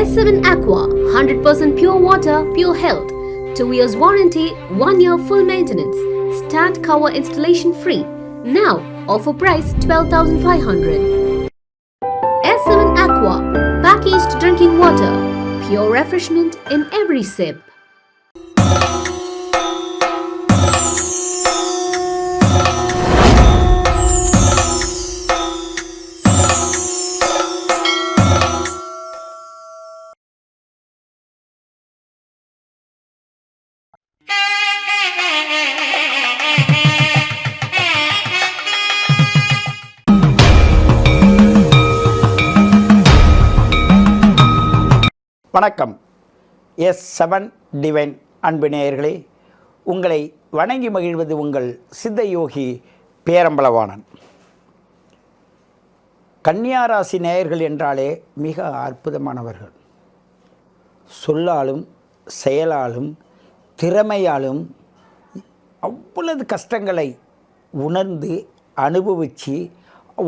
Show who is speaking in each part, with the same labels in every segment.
Speaker 1: S7 Aqua, 100% pure water, pure health. 2 years warranty, 1 year full maintenance. Start cover installation free. Now, offer price 12,500. S7 Aqua, packaged drinking water. Pure refreshment in every sip.
Speaker 2: வணக்கம். S7 divine அன்பு நேயர்களே, உங்களை வணங்கி மகிழ்வது உங்கள் சித்த யோகி பேரம்பலவாணன். கன்னியாராசி நேயர்கள் என்றாலே மிக அற்புதமானவர்கள். சொல்லாலும் செயலாலும் திறமையாலும் அவ்வளவு கஷ்டங்களை உணர்ந்து அனுபவித்து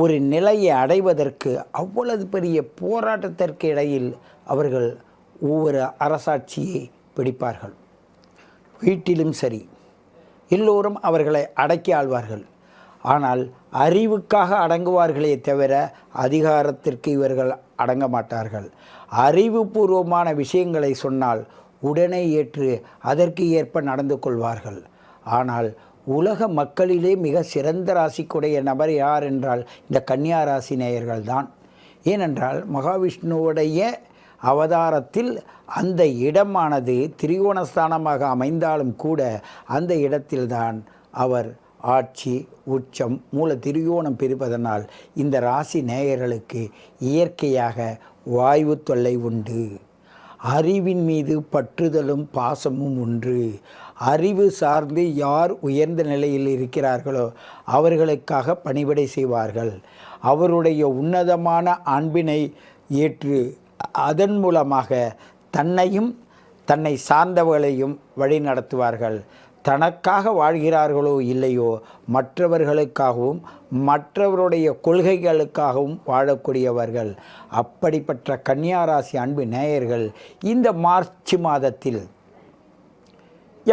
Speaker 2: ஒரு நிலையை அடைவதற்கு அவ்வளவு பெரிய போராட்டத்திற்கு இடையில் அவர்கள் ஒவ்வொரு அரசாட்சியை பிடிப்பார்கள். வீட்டிலும் சரி, எல்லோரும் அவர்களை அடக்கி ஆள்வார்கள். ஆனால் அறிவுக்காக அடங்குவார்களே தவிர அதிகாரத்திற்கு இவர்கள் அடங்க மாட்டார்கள். அறிவுபூர்வமான விஷயங்களை சொன்னால் உடனே ஏற்று அதற்கு ஏற்ப நடந்து கொள்வார்கள். ஆனால் உலக மக்களிலே மிக சிறந்த ராசிக்குடைய நபர் யார் என்றால் இந்த கன்னியா ராசி நேயர்கள் தான். ஏனென்றால் மகாவிஷ்ணுவுடைய அவதாரத்தில் அந்த இடமானது திரிகோணஸ்தானமாக அமைந்தாலும் கூட அந்த இடத்தில்தான் அவர் ஆட்சி உச்சம் மூல திரிகோணம் பிரிப்பதனால் இந்த ராசி நேயர்களுக்கு இயற்கையாக வாய்வு தொல்லை உண்டு. அறிவின் மீது பற்றுதலும் பாசமும் உண்டு. அறிவு சார்ந்து யார் உயர்ந்த நிலையில் இருக்கிறார்களோ அவர்களுக்காக பணிவிடை செய்வார்கள். அவருடைய உன்னதமான அன்பினை ஏற்று அதன் மூலமாக தன்னையும் தன்னை சார்ந்தவர்களையும் வழி நடத்துவார்கள். தனக்காக வாழ்கிறார்களோ இல்லையோ மற்றவர்களுக்காகவும் மற்றவருடைய கொள்கைகளுக்காகவும் வாழக்கூடியவர்கள். அப்படிப்பட்ட கன்னியாராசி அன்பு நேயர்கள் இந்த மார்ச் மாதத்தில்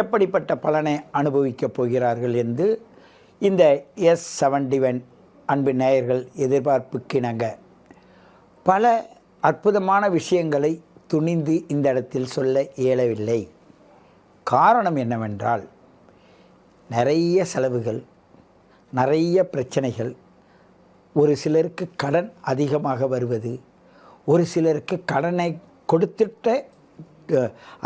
Speaker 2: எப்படிப்பட்ட பலனை அனுபவிக்கப் போகிறார்கள் என்று இந்த S7 டிவைன் அன்பு நேயர்கள் எதிர்பார்ப்புக்கிணங்க பல அற்புதமான விஷயங்களை துணிந்து இந்த இடத்தில் சொல்ல இயலவில்லை. காரணம் என்னவென்றால் நிறைய செலவுகள், நிறைய பிரச்சனைகள், ஒரு சிலருக்கு கடன் அதிகமாக வருவது, ஒரு சிலருக்கு கடனை கொடுத்துட்ட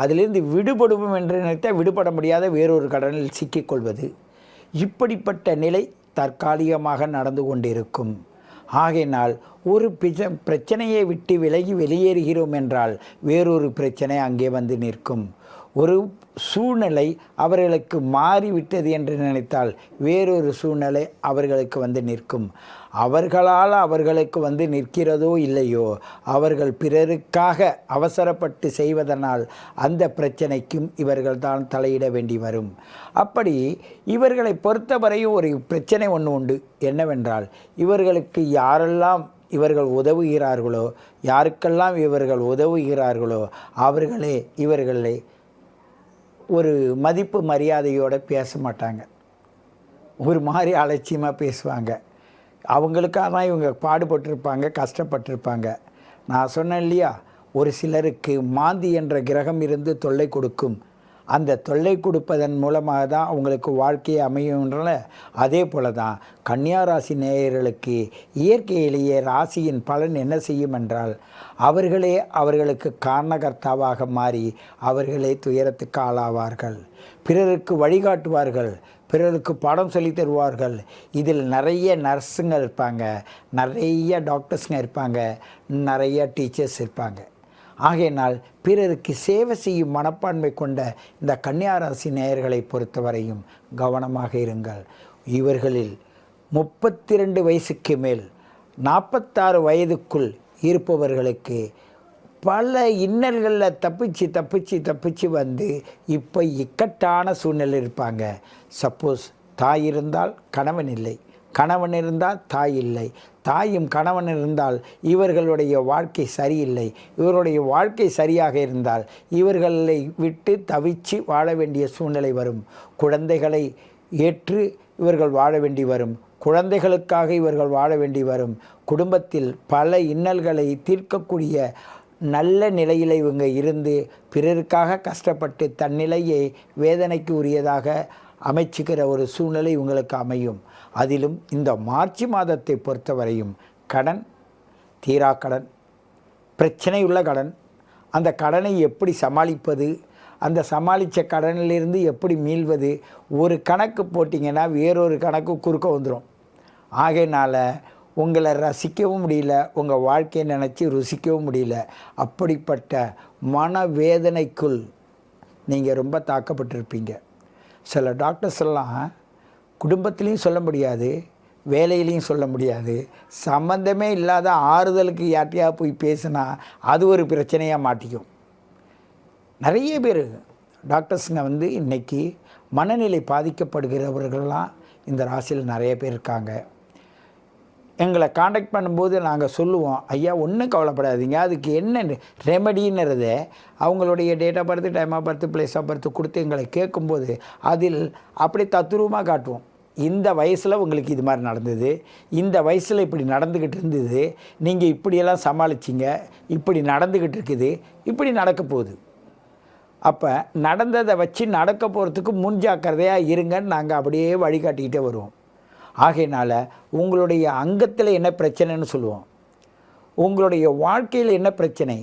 Speaker 2: அதிலிருந்து விடுபடுவோம் என்று நினைத்தால் விடுபட முடியாத வேறொரு கடனில் சிக்கிக்கொள்வது, இப்படிப்பட்ட நிலை தற்காலிகமாக நடந்து கொண்டிருக்கும். ஆகையினால் ஒரு பிரச்சனையை விட்டு விலகி வெளியேறுகிறோம் என்றால் வேறொரு பிரச்சனை அங்கே வந்து நிற்கும். ஒரு சூழ்நிலை அவர்களுக்கு மாறிவிட்டது என்று நினைத்தால் வேறொரு சூழ்நிலை அவர்களுக்கு வந்து நிற்கும். அவர்களால் அவர்களுக்கு வந்து நிற்கிறதோ இல்லையோ அவர்கள் பிறருக்காக அவசரப்பட்டு செய்வதனால் அந்த பிரச்சனைக்கும் இவர்கள் தான் தலையிட வேண்டி வரும். அப்படி இவர்களை பொறுத்தவரையும் ஒரு பிரச்சனை ஒன்று உண்டு. என்னவென்றால் இவர்களுக்கு யாரெல்லாம் இவர்கள் உதவுகிறார்களோ, யாருக்கெல்லாம் இவர்கள் உதவுகிறார்களோ அவர்களே இவர்களை ஒரு மதிப்பு மரியாதையோடு பேச மாட்டாங்க. ஒரு மாதிரி அலட்சியமாக பேசுவாங்க. அவங்களுக்காக தான் இவங்க பாடுபட்டிருப்பாங்க, கஷ்டப்பட்டிருப்பாங்க. நான் சொன்னேன் இல்லையா, ஒரு சிலருக்கு மாந்தி என்ற கிரகம் இருந்து தொல்லை கொடுக்கும். அந்த தொல்லை கொடுப்பதன் மூலமாக தான் அவங்களுக்கு வாழ்க்கையை அமையும்ன்றல. அதே போல தான் கன்னியாராசி நேயர்களுக்கு இயற்கையிலேயே ராசியின் பலன் என்ன செய்யும் என்றால் அவர்களே அவர்களுக்கு காரணகர்த்தாவாக மாறி அவர்களே துயரத்துக்கு ஆளாவார்கள். பிறருக்கு வழிகாட்டுவார்கள், பிறருக்கு பாடம் சொல்லி தருவார்கள். இதில் நிறைய நர்ஸுங்க இருப்பாங்க, நிறைய டாக்டர்ஸுங்க இருப்பாங்க, நிறைய டீச்சர்ஸ் இருப்பாங்க. ஆகையினால் பிறருக்கு சேவை செய்யும் மனப்பான்மை கொண்ட இந்த கன்னியாராசி நேயர்களை பொறுத்தவரையும் கவனமாக இருங்கள். இவர்களில் 32 வயசுக்கு மேல் 46 வயதுக்குள் இருப்பவர்களுக்கு பல இன்னல்களில் தப்பிச்சு வந்து இப்போ இக்கட்டான சூழ்நிலை இருப்பாங்க. சப்போஸ் தாய் இருந்தால் கணவன் இல்லை, கணவன் இருந்தால் தாய் இல்லை, தாயும் கணவன் இருந்தால் இவர்களுடைய வாழ்க்கை சரியில்லை, இவருடைய வாழ்க்கை சரியாக இருந்தால் இவர்களை விட்டு தவிச்சு வாழ வேண்டிய சூழ்நிலை வரும். குழந்தைகளை ஏற்று இவர்கள் வாழ வேண்டி வரும், குழந்தைகளுக்காக இவர்கள் வாழ வேண்டி வரும். குடும்பத்தில் பல இன்னல்களை தீர்க்கக்கூடிய நல்ல நிலையில் இவங்க இருந்து பிறருக்காக கஷ்டப்பட்டு தன்னிலையை வேதனைக்கு உரியதாக அமைச்சுக்கிற ஒரு சூழ்நிலை இவங்களுக்கு அமையும். அதிலும் இந்த மார்ச் மாதத்தை பொறுத்தவரையும் கடன், தீராக்கடன், பிரச்சனையுள்ள கடன், அந்த கடனை எப்படி சமாளிப்பது, அந்த சமாளித்த கடனிலிருந்து எப்படி மீள்வது, ஒரு கணக்கு போட்டிங்கன்னா வேறொரு கணக்கு குறுக்க வந்துடும். ஆகையினால் உங்களை ரசிக்கவும் முடியல, உங்கள் வாழ்க்கையை நினச்சி ருசிக்கவும் முடியல. அப்படிப்பட்ட மனவேதனைக்குள் நீங்கள் ரொம்ப தாக்கப்பட்டிருப்பீங்க. சில டாக்டர்ஸ் எல்லாம் குடும்பத்துலேயும் சொல்ல முடியாது, வேலையிலையும் சொல்ல முடியாது, சம்மந்தமே இல்லாத ஆறுதலுக்கு யார்ட்டையா போய் பேசினா அது ஒரு பிரச்சனையாக மாட்டிக்கும். நிறைய பேர் டாக்டர்ஸுங்க இன்றைக்கி மனநிலை பாதிக்கப்படுகிறவர்கள்லாம் இந்த ராசியில் நிறைய பேர் இருக்காங்க. எங்களை காண்டாக்ட் பண்ணும்போது நாங்கள் சொல்லுவோம், ஐயா ஒன்றும் கவலைப்படாதீங்க, அதுக்கு என்ன ரெமடின்னுறத அவங்களுடைய date of birth, time of birth, place of birth கொடுத்து எங்களை கேட்கும்போது அதில் அப்படி தத்துரூபமாக காட்டுவோம். இந்த வயசில் உங்களுக்கு இது மாதிரி நடந்தது, இந்த வயசில் இப்படி நடந்துக்கிட்டு இருந்தது, நீங்கள் இப்படியெல்லாம் சமாளிச்சிங்க, இப்படி நடந்துக்கிட்டு இருக்குது, இப்படி நடக்க போகுது. அப்போ நடந்ததை வச்சு நடக்க போகிறதுக்கு முன்ஜாக்கிரதையாக இருங்கன்னு நாங்கள் அப்படியே வழிகாட்டிக்கிட்டே வருவோம். ஆகையினால் உங்களுடைய அங்கத்தில் என்ன பிரச்சனைன்னு சொல்லுவோம், உங்களுடைய வாழ்க்கையில் என்ன பிரச்சனை,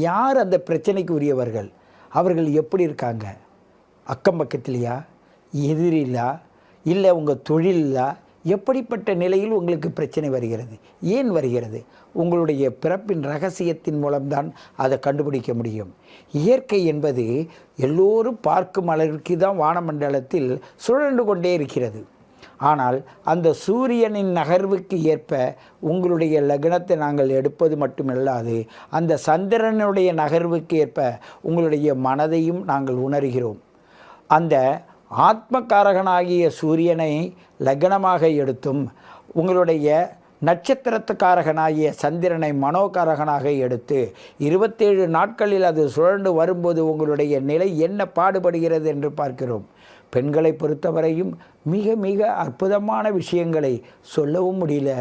Speaker 2: யார் அந்த பிரச்சனைக்கு உரியவர்கள், அவர்கள் எப்படி இருக்காங்க, அக்கம் பக்கத்துலையா, எதிரிலா, இல்லை உங்கள் தொழிலா, எப்படிப்பட்ட நிலையில் உங்களுக்கு பிரச்சனை வருகிறது, ஏன் வருகிறது, உங்களுடைய பிறப்பின் ரகசியத்தின் மூலம்தான் அதை கண்டுபிடிக்க முடியும். இயற்கை என்பது எல்லோரும் பார்க்கும் அளவிற்கு தான் வானமண்டலத்தில் சுழன்று கொண்டே இருக்கிறது. ஆனால் அந்த சூரியனின் நகர்வுக்கு ஏற்ப உங்களுடைய லக்னத்தை நாங்கள் எடுப்பது மட்டுமல்லாது அந்த சந்திரனுடைய நகர்வுக்கு ஏற்ப உங்களுடைய மனதையும் நாங்கள் உணர்கிறோம். அந்த ஆத்மகாரகனாகிய சூரியனை லக்னமாக எடுத்தும் உங்களுடைய நட்சத்திரத்துக்காரகனாகிய சந்திரனை மனோகாரகனாக எடுத்து 27 நாட்களில் அது சுழன்று வரும்போது உங்களுடைய நிலை என்ன பாடுபடுகிறது என்று பார்க்கிறோம். பெண்களை பொறுத்தவரையும் மிக மிக அற்புதமான விஷயங்களை சொல்லவும் முடியல,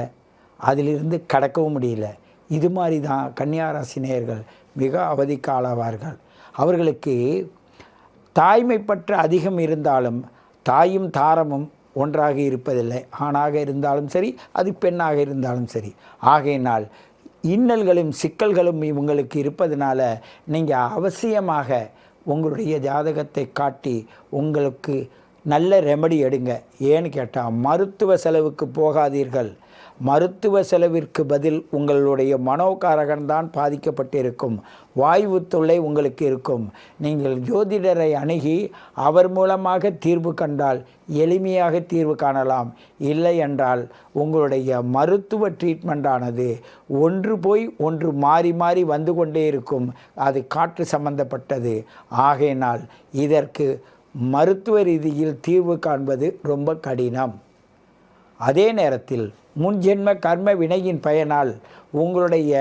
Speaker 2: அதிலிருந்து கடக்கவும் முடியல. இது மாதிரி தான் கன்னியாராசி நேயர்கள் மிக அவதிக்கு ஆளாவார்கள். அவர்களுக்கு தாய்மை பற்று அதிகம் இருந்தாலும் தாயும் தாரமும் ஒன்றாக இருப்பதில்லை. ஆணாக இருந்தாலும் சரி, அது பெண்ணாக இருந்தாலும் சரி. ஆகையினால் இன்னல்களும் சிக்கல்களும் உங்களுக்கு இருப்பதனால நீங்கள் அவசியமாக உங்களுடைய ஜாதகத்தை காட்டி உங்களுக்கு நல்ல ரெமடி எடுங்க. ஏன்னு கேட்டால் மருத்துவ செலவுக்கு போகாதீர்கள். மருத்துவ செலவிற்கு பதில் உங்களுடைய மனோகாரகன்தான் பாதிக்கப்பட்டிருக்கும், வாய்வு தொல்லை உங்களுக்கு இருக்கும். நீங்கள் ஜோதிடரை அணுகி அவர் மூலமாக தீர்வு கண்டால் எளிமையாக தீர்வு காணலாம். இல்லை என்றால் உங்களுடைய மருத்துவ ட்ரீட்மெண்ட்டானது ஒன்று போய் ஒன்று மாறி மாறி வந்து கொண்டே இருக்கும். அது காற்று சம்பந்தப்பட்டது. ஆகையினால் இதற்கு மருத்துவ ரீதியில் தீர்வு காண்பது ரொம்ப கடினம். அதே நேரத்தில் முன்ஜென்ம கர்ம வினையின் பயனால் உங்களுடைய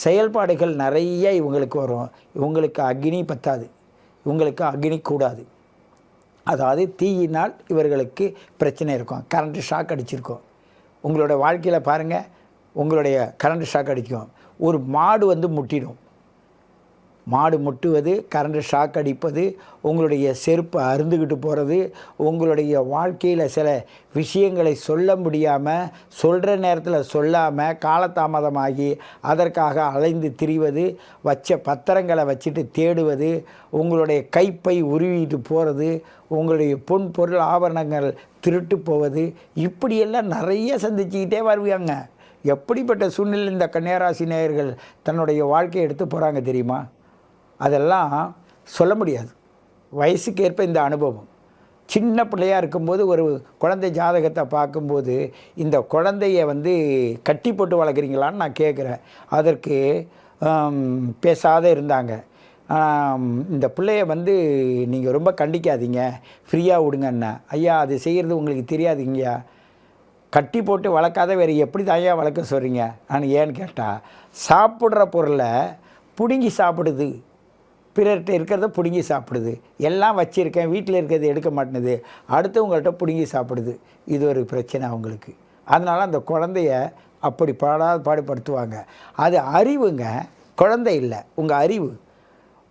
Speaker 2: செயல்பாடுகள் நிறைய இவங்களுக்கு வரும். இவங்களுக்கு அக்னி பத்தாது, இவங்களுக்கு அக்னி கூடாது. அதாவது தீயினால் இவர்களுக்கு பிரச்சனை இருக்கும். கரண்ட்டு ஷாக் அடிச்சிருக்கும். உங்களோட வாழ்க்கையில் பாருங்கள், உங்களுடைய கரண்ட்டு ஷாக் அடிக்கும். ஒரு மாடு முட்டிடும். மாடு முட்டுவது, கரண்ட் ஷாக் அடிப்பது, உங்களுடைய செருப்பு அருந்துக்கிட்டு போகிறது, உங்களுடைய வாழ்க்கையில் சில விஷயங்களை சொல்ல முடியாமல் சொல்கிற நேரத்தில் சொல்லாமல் காலதாமதமாகி அதற்காக அலைந்து திரிவது, வச்ச பத்திரங்களை வச்சுட்டு தேடுவது, உங்களுடைய கைப்பை உருவிட்டு போகிறது, உங்களுடைய பொன் பொருள் ஆபரணங்கள் திருட்டு போவது, இப்படியெல்லாம் நிறைய சந்திச்சுக்கிட்டே வருவாங்க. எப்படிப்பட்ட சூழ்நிலை இந்த கன்னியாராசி நேயர்கள் தன்னுடைய வாழ்க்கையை எடுத்து போகிறாங்க தெரியுமா? அதெல்லாம் சொல்ல முடியாது. வயசுக்கு ஏற்ப இந்த அனுபவம். சின்ன பிள்ளையாக இருக்கும்போது ஒரு குழந்தை ஜாதகத்தை பார்க்கும்போது இந்த குழந்தைய கட்டி போட்டு வளர்க்குறீங்களான்னு நான் கேட்குறேன். அதற்கு பேசாத இருந்தாங்க. இந்த பிள்ளைய நீங்கள் ரொம்ப கண்டிக்காதீங்க, ஃப்ரீயாக விடுங்கண்ணா. ஐயா அது செய்கிறது உங்களுக்கு தெரியாதுங்கய்யா. கட்டி போட்டு வளர்க்காத வேறு எப்படி தாயா வளர்க்க சொல்கிறீங்க? நான் ஏன்னு கேட்டால், சாப்பிட்ற பொருளை பிடுங்கி சாப்பிடுது, பிறர்கிட்ட இருக்கிறத பிடுங்கி சாப்பிடுது. எல்லாம் வச்சுருக்கேன், வீட்டில் இருக்கிறது எடுக்க மாட்டேனுது, அடுத்தவங்கள்ட்ட பிடுங்கி சாப்பிடுது. இது ஒரு பிரச்சனை அவங்களுக்கு. அதனால் அந்த குழந்தைய அப்படி பாடுபடுத்துவாங்க. அது அறிவுங்க, குழந்தை இல்லை, உங்கள் அறிவு.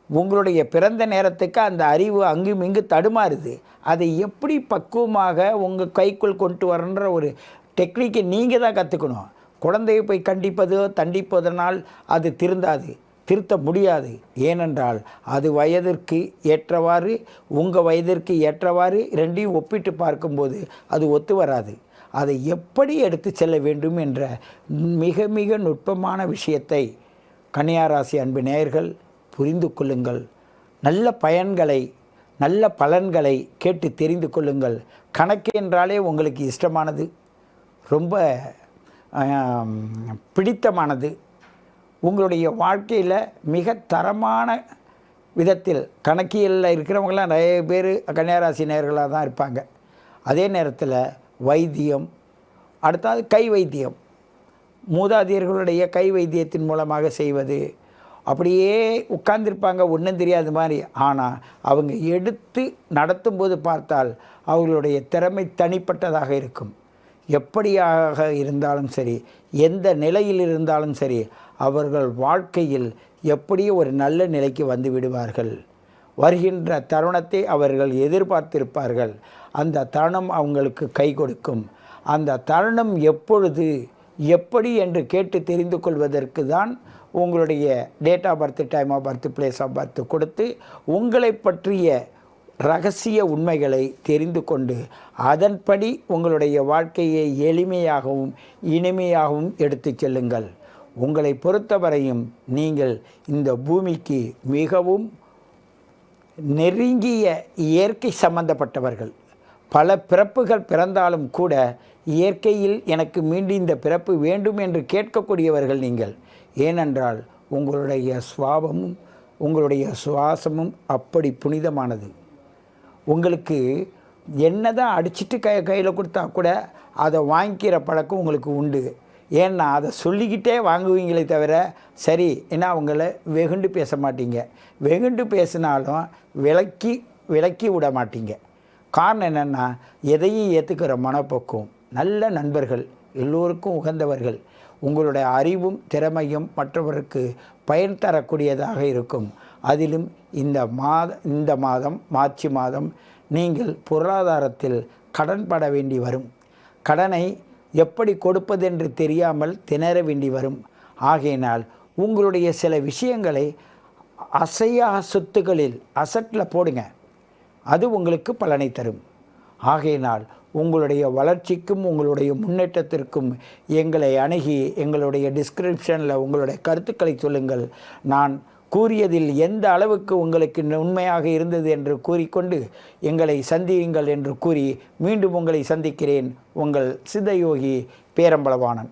Speaker 2: உங்களுடைய பிறந்த நேரத்துக்கு அந்த அறிவு அங்கும் இங்கு தடுமாறுது. அதை எப்படி பக்குவமாக உங்கள் கைக்குள் கொண்டு வரன்ற ஒரு டெக்னிக்கை நீங்கள் தான் கற்றுக்கணும். குழந்தையை போய் தண்டிப்பதனால் அது திருத்த முடியாது. ஏனென்றால் அது வயதிற்கு ஏற்றவாறு, உங்கள் வயதிற்கு ஏற்றவாறு ரெண்டையும் ஒப்பிட்டு பார்க்கும்போது அது ஒத்து வராது. அதை எப்படி எடுத்து செல்ல வேண்டும் என்ற மிக மிக நுட்பமான விஷயத்தை கன்னியாராசி அன்பு நேயர்கள் புரிந்து கொள்ளுங்கள். நல்ல பலன்களை கேட்டு தெரிந்து கொள்ளுங்கள். கணக்கு என்றாலே உங்களுக்கு இஷ்டமானது, ரொம்ப பிடித்தமானது. உங்களுடைய வாழ்க்கையில் மிக தரமான விதத்தில் கணக்கியலில் இருக்கிறவங்களாம் நிறைய பேர் கன்னியாராசி நேயர்களாக தான் இருப்பாங்க. அதே நேரத்தில் வைத்தியம், அடுத்தது கை வைத்தியம், மூதாதையர்களுடைய கை வைத்தியத்தின் மூலமாக செய்வது, அப்படியே உட்கார்ந்துருப்பாங்க ஒன்றும் தெரியாத மாதிரி. ஆனால் அவங்க எடுத்து நடத்தும்போது பார்த்தால் அவர்களுடைய திறமை தனிப்பட்டதாக இருக்கும். எப்படியாக இருந்தாலும் சரி, எந்த நிலையில் இருந்தாலும் சரி, அவர்கள் வாழ்க்கையில் எப்படியும் ஒரு நல்ல நிலைக்கு வந்து விடுவார்கள். வருகின்ற தருணத்தை அவர்கள் எதிர்பார்த்திருப்பார்கள். அந்த தருணம் அவங்களுக்கு கை கொடுக்கும். அந்த தருணம் எப்பொழுது, எப்படி என்று கேட்டு தெரிந்து கொள்வதற்கு தான் உங்களுடைய date of birth, time of birth, place of birth கொடுத்து உங்களை பற்றிய ரகசிய உண்மைகளை தெரிந்து கொண்டு அதன்படி உங்களுடைய வாழ்க்கையை எளிமையாகவும் இனிமையாகவும் எடுத்து செல்லுங்கள். உங்களை பொறுத்தவரையும் நீங்கள் இந்த பூமிக்கு மிகவும் நெருங்கிய இயற்கை சம்பந்தப்பட்டவர்கள். பல பிறப்புகள் பிறந்தாலும் கூட இயற்கையில் எனக்கு மீண்டும் இந்த பிறப்பு வேண்டும் என்று கேட்கக்கூடியவர்கள் நீங்கள். ஏனென்றால் உங்களுடைய சுவாபமும் உங்களுடைய சுவாசமும் அப்படி புனிதமானது. உங்களுக்கு என்ன தான் அடிச்சிட்டு கையில் கொடுத்தா கூட அதை வாங்கிக்கிற பழக்கம் உங்களுக்கு உண்டு. ஏன்னா அதை சொல்லிக்கிட்டே வாங்குவீங்களே தவிர சரி என்ன அவங்கள வெகுண்டு பேச மாட்டீங்க. வெகுண்டு பேசினாலும் விலக்கி விட மாட்டீங்க. காரணம் என்னென்னா எதையும் ஏற்றுக்கிற மனப்போக்கம். நல்ல நண்பர்கள், எல்லோருக்கும் உகந்தவர்கள். உங்களுடைய அறிவும் திறமையும் மற்றவருக்கு பயன் தரக்கூடியதாக இருக்கும். அதிலும் இந்த மாதம் மார்ச் மாதம் நீங்கள் பொருளாதாரத்தில் கடன் பட வேண்டி வரும். கடனை எப்படி கொடுப்பதென்று தெரியாமல் திணற வேண்டி வரும். ஆகையினால் உங்களுடைய சில விஷயங்களை அசையா சொத்துக்களில் அசட்டில் போடுங்க, அது உங்களுக்கு பலனை தரும். ஆகையினால் உங்களுடைய வளர்ச்சிக்கும் உங்களுடைய முன்னேற்றத்திற்கும் எங்களை அணுகி எங்களுடைய டிஸ்கிரிப்ஷனில் உங்களுடைய கருத்துக்களை சொல்லுங்கள். நான் கூறியதில் எந்த அளவுக்கு உங்களுக்கு உண்மையாக இருந்தது என்று கூறிக்கொண்டு எங்களை சந்தியுங்கள் என்று கூறி மீண்டும் உங்களை சந்திக்கிறேன். உங்கள் சித்தயோகி பேரம்பலவாணன்.